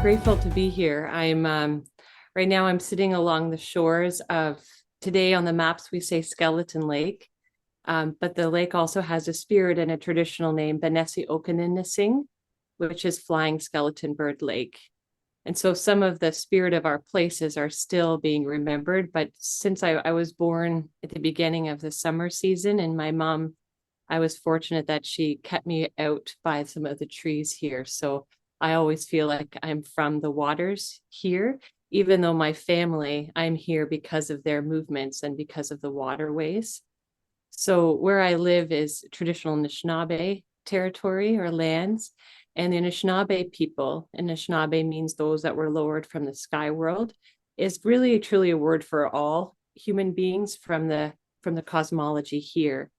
grateful to be here. Right now I'm sitting along the shores of, today on the maps we say Skeleton Lake, but the lake also has a spirit and a traditional name, Benesiokaninnising, which is Flying Skeleton Bird Lake. And so some of the spirit of our places are still being remembered. But since I was born at the beginning of the summer season, and my mom, I was fortunate that she kept me out by some of the trees here. So I always feel like I'm from the waters here, even though my family, I'm here because of their movements and because of the waterways. So where I live is traditional Anishinaabe territory or lands. And the Anishinaabe people, Anishinaabe means those that were lowered from the sky world, is really truly a word for all human beings from the cosmology here.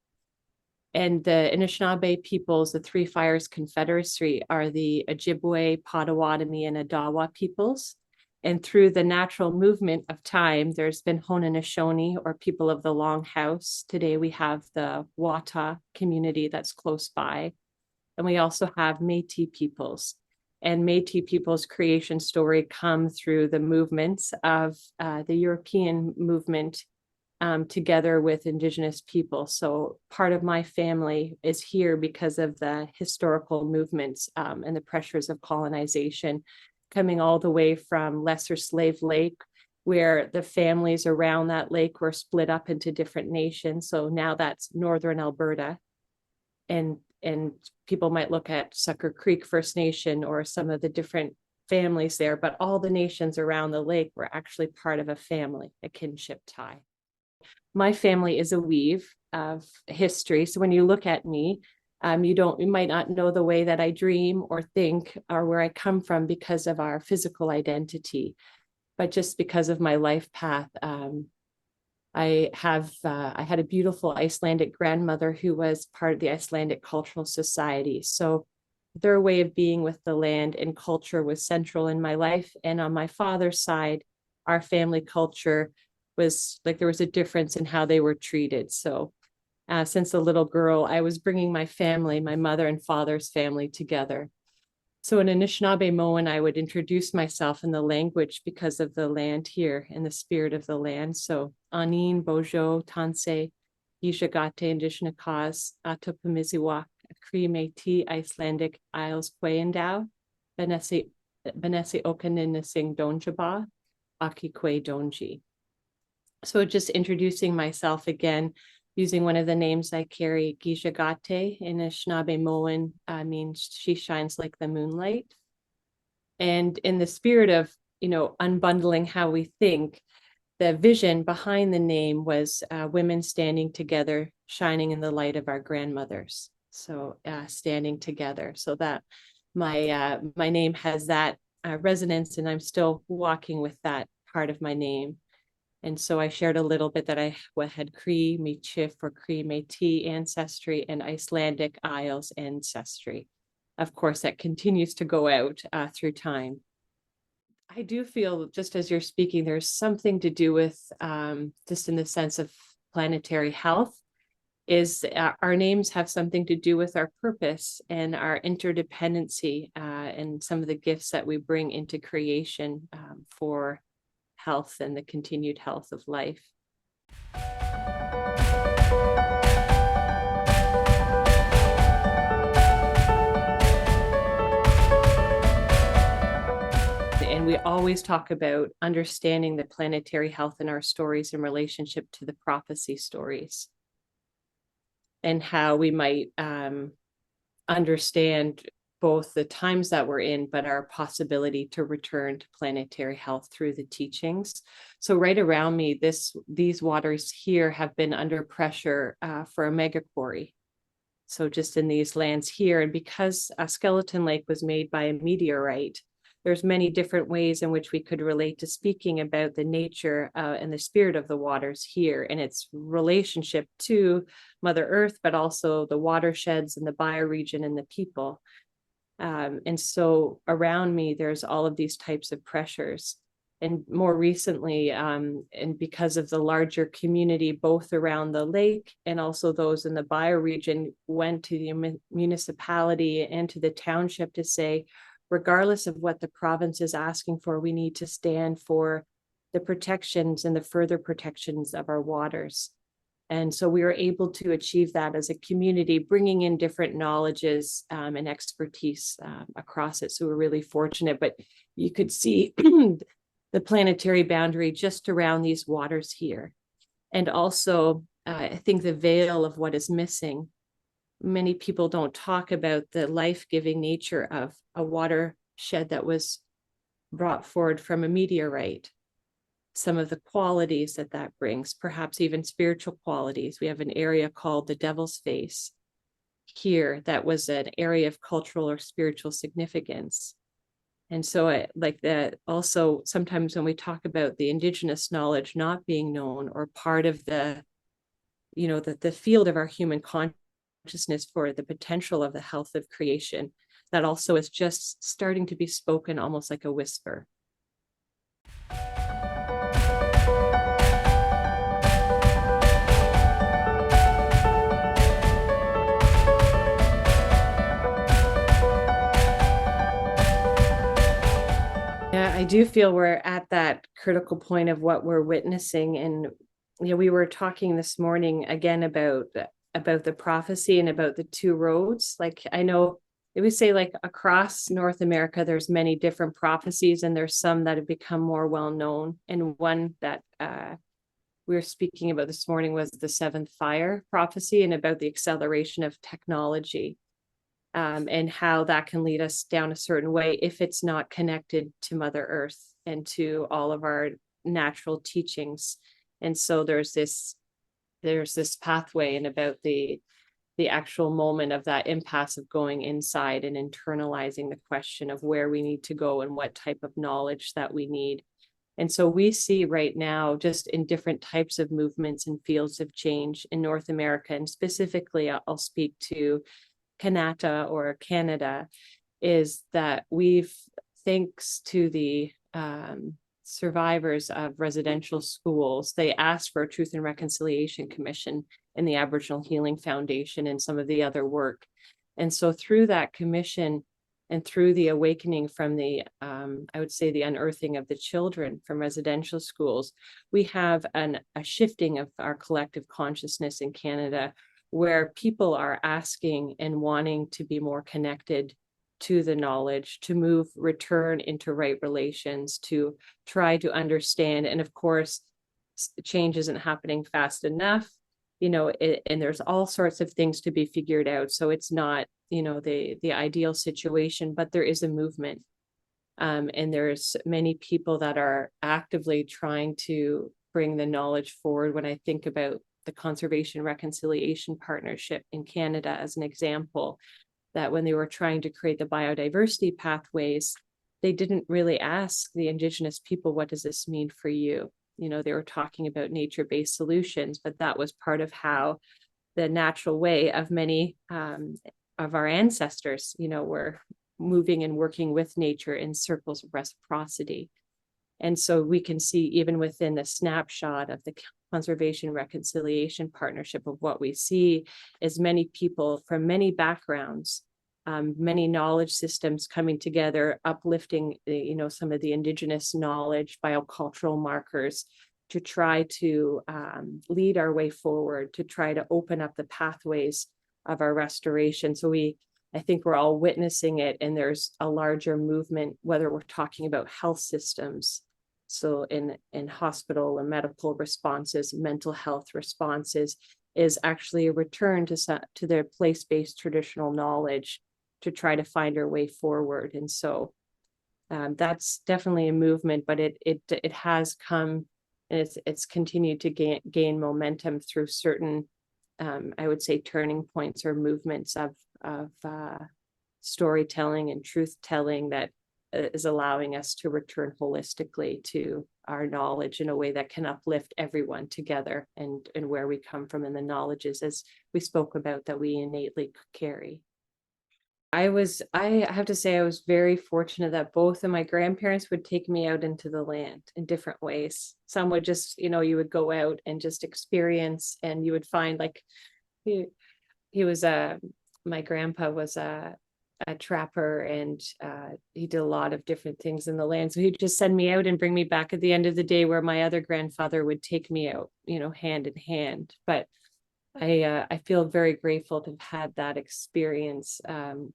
And the Anishinaabe peoples, the Three Fires Confederacy, are the Ojibwe, Potawatomi, and Odawa peoples. And through the natural movement of time, there's been Haudenosaunee, or people of the Longhouse. Today we have the Wata community that's close by. And we also have Métis peoples. And Métis peoples' creation story come through the movements of the European movement together with Indigenous people. So part of my family is here because of the historical movements and the pressures of colonization, coming all the way from Lesser Slave Lake, where the families around that lake were split up into different nations. So now that's Northern Alberta. And people might look at Sucker Creek First Nation or some of the different families there, but all the nations around the lake were actually part of a family, a kinship tie. My family is a weave of history. So when you look at me, you might not know the way that I dream or think or where I come from because of our physical identity, but just because of my life path. I had a beautiful Icelandic grandmother who was part of the Icelandic Cultural Society. So their way of being with the land and culture was central in my life. And on my father's side, our family culture was like there was a difference in how they were treated. So since a little girl, I was bringing my family, my mother and father's family together. So in Anishinaabe-Moan, I would introduce myself in the language because of the land here and the spirit of the land. So Anin, Bojo, Tansei, Yishagate, Indishnakas, Otipemisiwak, Cree, Métis, Icelandic, Isles, Kwaiandau, Benesiokaninnising Donjaba, Akikwe Donji. So just introducing myself again, using one of the names I carry, Gishagate in Anishinaabe-Moan means she shines like the moonlight. And in the spirit of, unbundling how we think, the vision behind the name was women standing together, shining in the light of our grandmothers. So standing together. So that my name has that resonance, and I'm still walking with that part of my name. And so I shared a little bit that I had Cree, Michif, or Cree Métis ancestry and Icelandic Isles ancestry. Of course, that continues to go out through time. I do feel, just as you're speaking, there's something to do with, just in the sense of planetary health, is our names have something to do with our purpose and our interdependency and some of the gifts that we bring into creation for health and the continued health of life. And we always talk about understanding the planetary health in our stories in relationship to the prophecy stories and how we might understand both the times that we're in, but our possibility to return to planetary health through the teachings. So right around me, these waters here have been under pressure for a mega quarry. So just in these lands here, and because a Skeleton Lake was made by a meteorite, there's many different ways in which we could relate to speaking about the nature and the spirit of the waters here and its relationship to Mother Earth, but also the watersheds and the bioregion and the people. And so around me, there's all of these types of pressures. And more recently, and because of the larger community, both around the lake and also those in the bioregion, went to the municipality and to the township to say, regardless of what the province is asking for, we need to stand for the protections and the further protections of our waters. And so we were able to achieve that as a community, bringing in different knowledges and expertise across it. So we're really fortunate, but you could see the planetary boundary just around these waters here. And also, I think the veil of what is missing. Many people don't talk about the life-giving nature of a watershed that was brought forward from a meteorite. Some of the qualities that that brings, perhaps even spiritual qualities. We have an area called the Devil's Face here that was an area of cultural or spiritual significance. And so also sometimes when we talk about the Indigenous knowledge not being known or part of the field of our human consciousness for the potential of the health of creation, that also is just starting to be spoken almost like a whisper. Yeah, I do feel we're at that critical point of what we're witnessing. And we were talking this morning again about the prophecy and about the two roads. Like, I know it would say, like, across North America, there's many different prophecies, and there's some that have become more well known. And one that we were speaking about this morning was the seventh fire prophecy, and about the acceleration of technology. And how that can lead us down a certain way if it's not connected to Mother Earth and to all of our natural teachings. And so there's this pathway, and about the actual moment of that impasse of going inside and internalizing the question of where we need to go and what type of knowledge that we need. And so we see right now, just in different types of movements and fields of change in North America, and specifically I'll speak to Canada, is that we've, thanks to the survivors of residential schools, they asked for a Truth and Reconciliation Commission in the Aboriginal Healing Foundation and some of the other work. And so through that commission and through the awakening from the, I would say, the unearthing of the children from residential schools, we have a shifting of our collective consciousness in Canada, where people are asking and wanting to be more connected to the knowledge, to return into right relations, to try to understand. And of course, change isn't happening fast enough, and there's all sorts of things to be figured out. So it's not, the ideal situation, but there is a movement. And there's many people that are actively trying to bring the knowledge forward. When I think about the Conservation Reconciliation Partnership in Canada as an example, that when they were trying to create the biodiversity pathways, they didn't really ask the Indigenous people, what does this mean for you? They were talking about nature-based solutions, but that was part of how the natural way of many of our ancestors, were moving and working with nature in circles of reciprocity. And so we can see, even within the snapshot of the Conservation Reconciliation Partnership, of what we see is many people from many backgrounds, many knowledge systems coming together, uplifting, some of the Indigenous knowledge, biocultural markers, to try to lead our way forward, to try to open up the pathways of our restoration. So I think we're all witnessing it, and there's a larger movement, whether we're talking about health systems, so in hospital and medical responses, mental health responses, is actually a return to their place-based traditional knowledge to try to find our way forward. And so that's definitely a movement, but it has come, and it's continued to gain momentum through certain, I would say, turning points or movements of storytelling and truth telling that is allowing us to return holistically to our knowledge in a way that can uplift everyone together, and where we come from, and the knowledges, as we spoke about, that we innately carry. I have to say, I was very fortunate that both of my grandparents would take me out into the land in different ways. Some would just, you would go out and just experience, and you would find, like, he was my grandpa was a trapper, and he did a lot of different things in the land. So he'd just send me out and bring me back at the end of the day, where my other grandfather would take me out, hand in hand. But I feel very grateful to have had that experience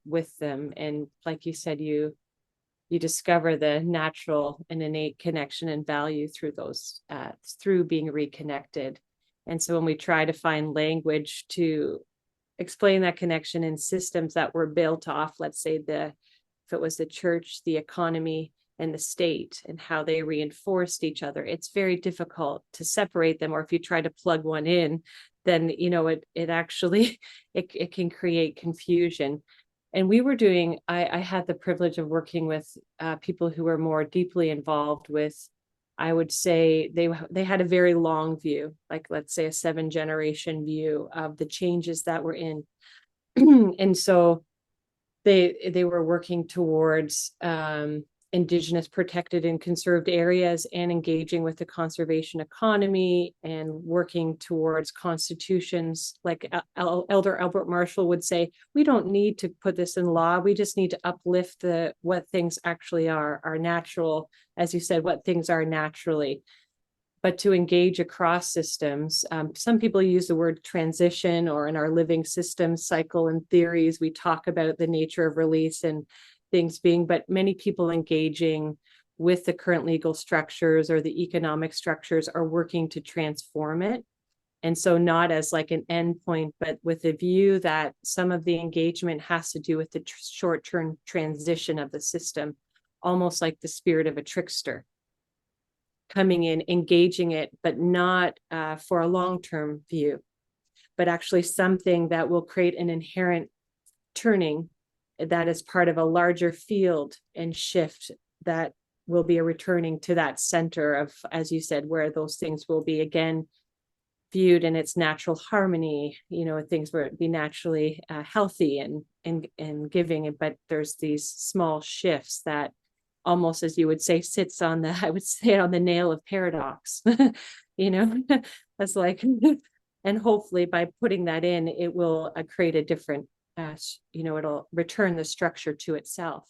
with them. And like you said, you discover the natural and innate connection and value through those, through being reconnected. And so when we try to find language to explain that connection in systems that were built off, let's say if it was the church, the economy, and the state, and how they reinforced each other, it's very difficult to separate them. Or if you try to plug one in, then it actually it can create confusion. And I had the privilege of working with people who were more deeply involved with, I would say they had a very long view, like let's say a 7-generation view of the changes that were in. And so they were working towards Indigenous protected and conserved areas, and engaging with the conservation economy, and working towards constitutions. Like Elder Albert Marshall would say, we don't need to put this in law. We just need to uplift what things actually are natural, as you said, what things are naturally. But to engage across systems, some people use the word transition, or in our living systems cycle and theories, we talk about the nature of release and things being, but many people engaging with the current legal structures or the economic structures are working to transform it. And so not as like an endpoint, but with a view that some of the engagement has to do with the short-term transition of the system, almost like the spirit of a trickster coming in, engaging it, but not for a long-term view, but actually something that will create an inherent turning that is part of a larger field and shift that will be a returning to that center of, as you said, where those things will be again viewed in its natural harmony, things where it be naturally healthy and giving. But there's these small shifts that almost, as you would say, sits on I would say on the nail of paradox, that's like, and hopefully by putting that in, it will create a different, it'll return the structure to itself.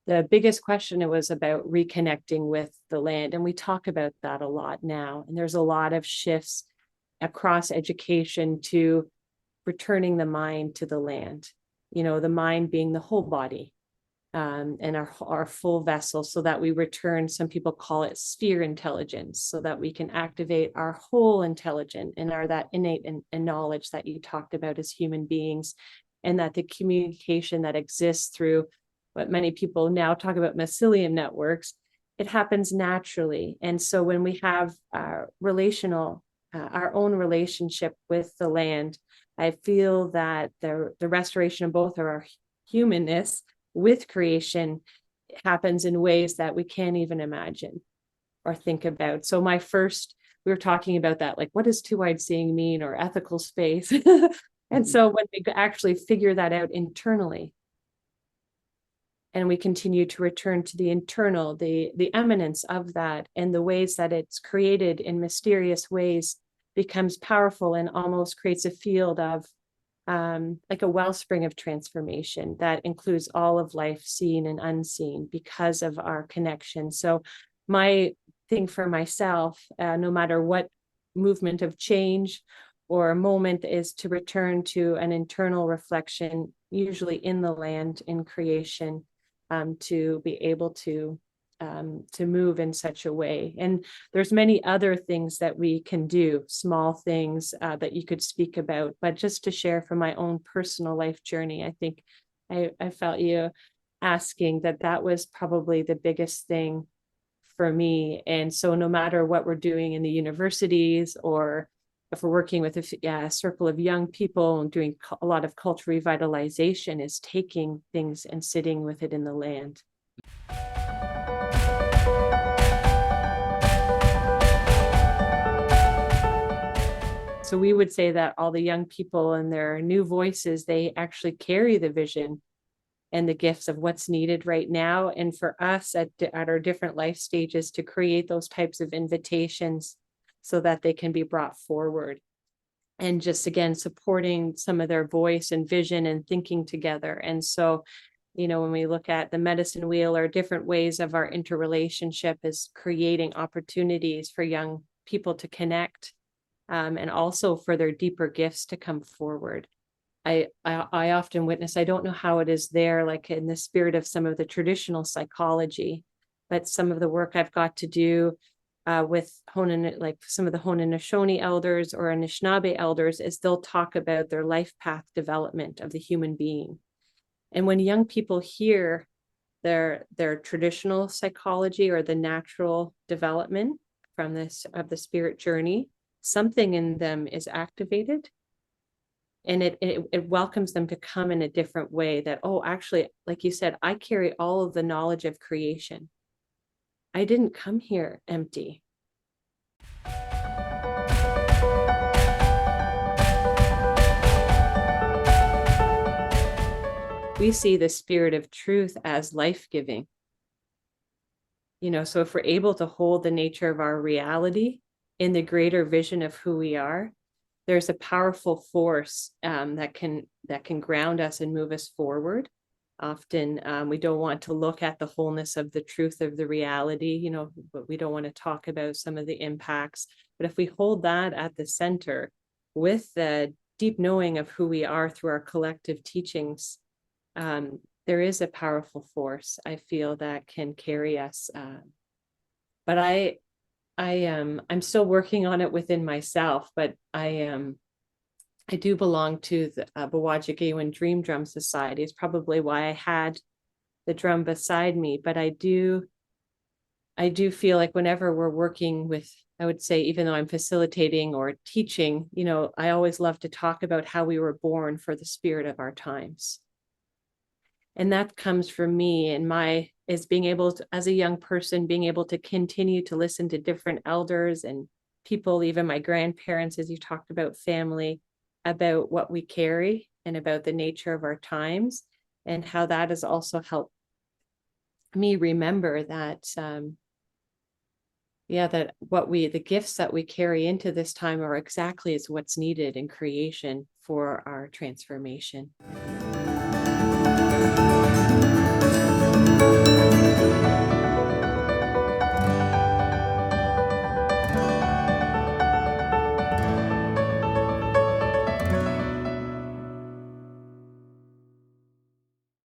The biggest question, it was about reconnecting with the land. And we talk about that a lot now. And there's a lot of shifts across education to returning the mind to the land, the mind being the whole body, and our full vessel, so that we return, some people call it sphere intelligence, so that we can activate our whole intelligence and that innate and knowledge that you talked about as human beings, and that the communication that exists through what many people now talk about mycelium networks, it happens naturally. And so when we have our own relationship with the land, I feel that the restoration of both of our humanness with creation happens in ways that we can't even imagine or think about. So we were talking about that, like, what does two-eyed seeing mean, or ethical space? And so when we actually figure that out internally, and we continue to return to the internal, the eminence of that, and the ways that it's created in mysterious ways, becomes powerful and almost creates a field of like a wellspring of transformation that includes all of life, seen and unseen, because of our connection. So my thing for myself, no matter what movement of change or moment, is to return to an internal reflection, usually in the land, in creation, to be able to move in such a way. And there's many other things that we can do, small things that you could speak about, but just to share from my own personal life journey, I think I felt you asking that was probably the biggest thing for me. And so no matter what we're doing in the universities, or if we're working with a circle of young people and doing a lot of cultural revitalization, is taking things and sitting with it in the land. So we would say that all the young people and their new voices, they actually carry the vision and the gifts of what's needed right now. And for us at our different life stages, to create those types of invitations so that they can be brought forward. and just again supporting some of their voice and vision and thinking together. And so, when we look at the medicine wheel or different ways of our interrelationship is creating opportunities for young people to connect, and also for their deeper gifts to come forward. I often witness, I don't know how it is there, like in the spirit of some of the traditional psychology, but some of the work I've got to do with like some of the Haudenosaunee elders or Anishinaabe elders, is they'll talk about their life path development of the human being. And when young people hear their traditional psychology or the natural development from this of the spirit journey, something in them is activated, and it welcomes them to come in a different way, that, oh, actually, like you said, I carry all of the knowledge of creation. I didn't come here empty. We see the spirit of truth as life-giving. So if we're able to hold the nature of our reality in the greater vision of who we are, there's a powerful force that can ground us and move us forward. Often we don't want to look at the wholeness of the truth of the reality, but we don't want to talk about some of the impacts. But if we hold that at the center with the deep knowing of who we are through our collective teachings, there is a powerful force, I feel, that can carry us. But I'm still working on it within myself, but I do belong to the Bawajigewin Dream Drum Society. It's probably why I had the drum beside me. But I do feel like whenever we're working with, I would say, even though I'm facilitating or teaching, I always love to talk about how we were born for the spirit of our times. And that comes from me and is being able to, as a young person, being able to continue to listen to different elders and people, even my grandparents, as you talked about family, about what we carry and about the nature of our times, and how that has also helped me remember that, that the gifts that we carry into this time are exactly as what's needed in creation for our transformation.